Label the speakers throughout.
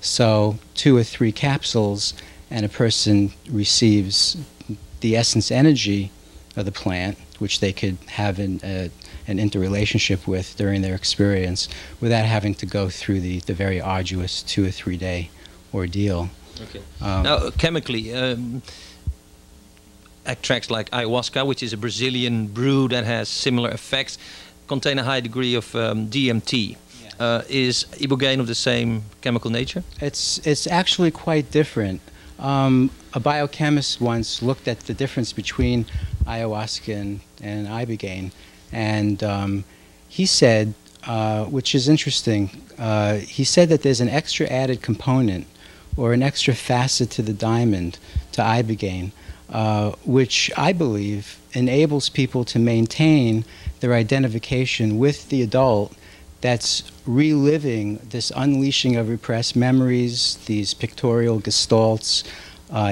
Speaker 1: So 2 or 3 capsules, and a person receives the essence energy of the plant, which they could have an interrelationship with during their experience without having to go through the very arduous 2 or 3 day ordeal.
Speaker 2: Okay. Now, chemically, extracts like ayahuasca, which is a Brazilian brew that has similar effects, contain a high degree of DMT. Is Ibogaine of the same chemical nature?
Speaker 1: It's actually quite different. A biochemist once looked at the difference between ayahuasca and Ibogaine, and he said, which is interesting, he said that there's an extra added component or an extra facet to the diamond, to Ibogaine, which I believe enables people to maintain their identification with the adult that's reliving this unleashing of repressed memories, these pictorial gestalts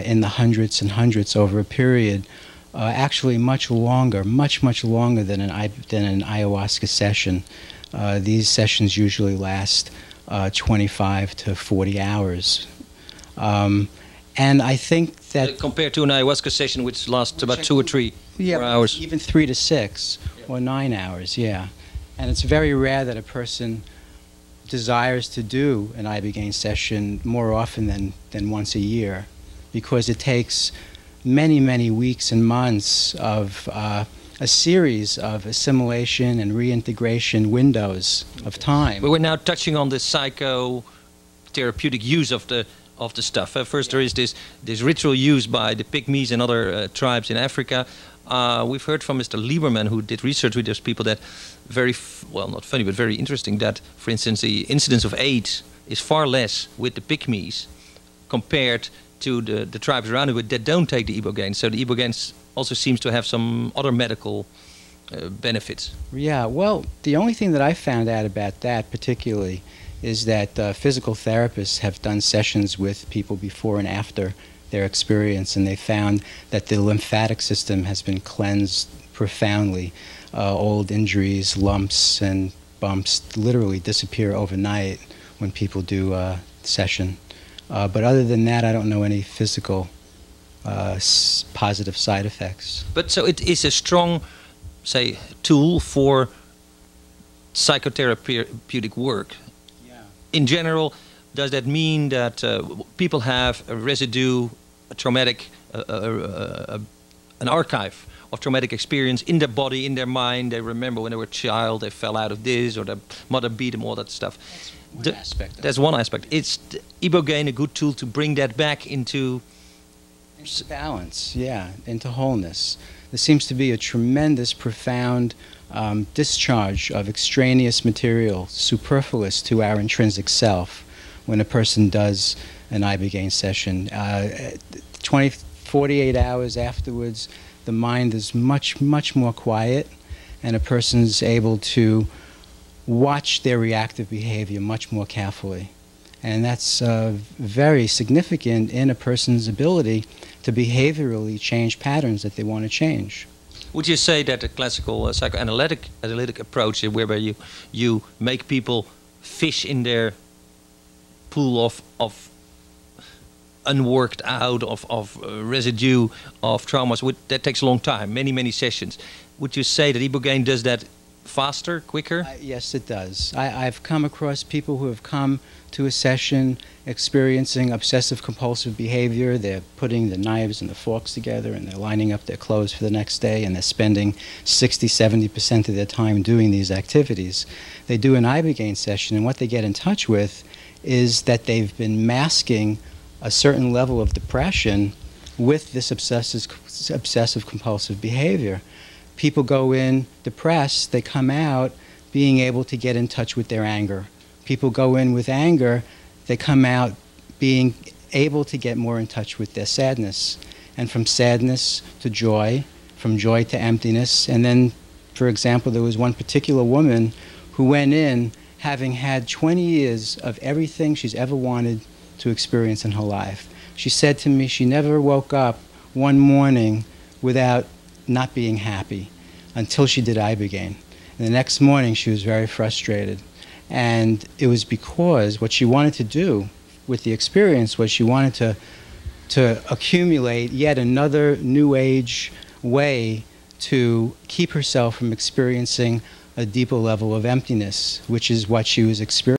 Speaker 1: in the hundreds and hundreds over a period, actually much longer, much longer than an ayahuasca session. These sessions usually last 25 to 40 hours. And I think that...
Speaker 2: compared to an ayahuasca session which lasts about 2 or 3 hours.
Speaker 1: Even 3 to 6 or 9 hours, yeah. And it's very rare that a person desires to do an Ibogaine session more often than once a year, because it takes many weeks and months of a series of assimilation and reintegration windows of time.
Speaker 2: But we're now touching on the psychotherapeutic use of the stuff. First, there is this ritual use by the Pygmies and other tribes in Africa. We've heard from Mr. Lieberman, who did research with those people, that well, not funny, but very interesting, that, for instance, the incidence of AIDS is far less with the Pygmies compared to the tribes around it that don't take the Ibogaine. So the Ibogaine also seems to have some other medical benefits.
Speaker 1: Yeah, well, the only thing that I found out about that particularly is that physical therapists have done sessions with people before and after their experience, and they found that the lymphatic system has been cleansed profoundly. Old injuries, lumps, and bumps literally disappear overnight when people do a session. But other than that, I don't know any physical positive side effects.
Speaker 2: But so it is a strong, say, tool for psychotherapeutic work. In general, does that mean that people have a residue, a traumatic, an archive of traumatic experience in their body, in their mind? They remember when they were a child, they fell out of this, or their mother beat them, all that stuff.
Speaker 1: That's one aspect.
Speaker 2: That's one aspect. It's Ibogaine a good tool to bring that back into
Speaker 1: balance, yeah, into wholeness. There seems to be a tremendous, profound discharge of extraneous material, superfluous to our intrinsic self, when a person does an Ibogaine session. 48 hours afterwards, the mind is much more quiet, and a person is able to watch their reactive behavior much more carefully. And that's very significant in a person's ability to behaviorally change patterns that they want to change.
Speaker 2: Would you say that the classical psychoanalytic approach, whereby you make people fish in their pool of unworked out, of residue, of traumas, that takes a long time, many sessions. Would you say that Ibogaine does that faster, quicker?
Speaker 1: Yes, it does. I've come across people who have come to a session experiencing obsessive-compulsive behavior. They're putting the knives and the forks together, and they're lining up their clothes for the next day, and they're spending 60–70% of their time doing these activities. They do an Ibogaine session, and what they get in touch with is that they've been masking a certain level of depression with this obsessive-compulsive behavior. People go in depressed, they come out being able to get in touch with their anger. People go in with anger, they come out being able to get more in touch with their sadness. And from sadness to joy, from joy to emptiness. And then, for example, there was one particular woman who went in having had 20 years of everything she's ever wanted to experience in her life. She said to me she never woke up one morning without not being happy until she did Ibogaine. And the next morning she was very frustrated. And it was because what she wanted to do with the experience was she wanted to accumulate yet another New Age way to keep herself from experiencing a deeper level of emptiness, which is what she was experiencing.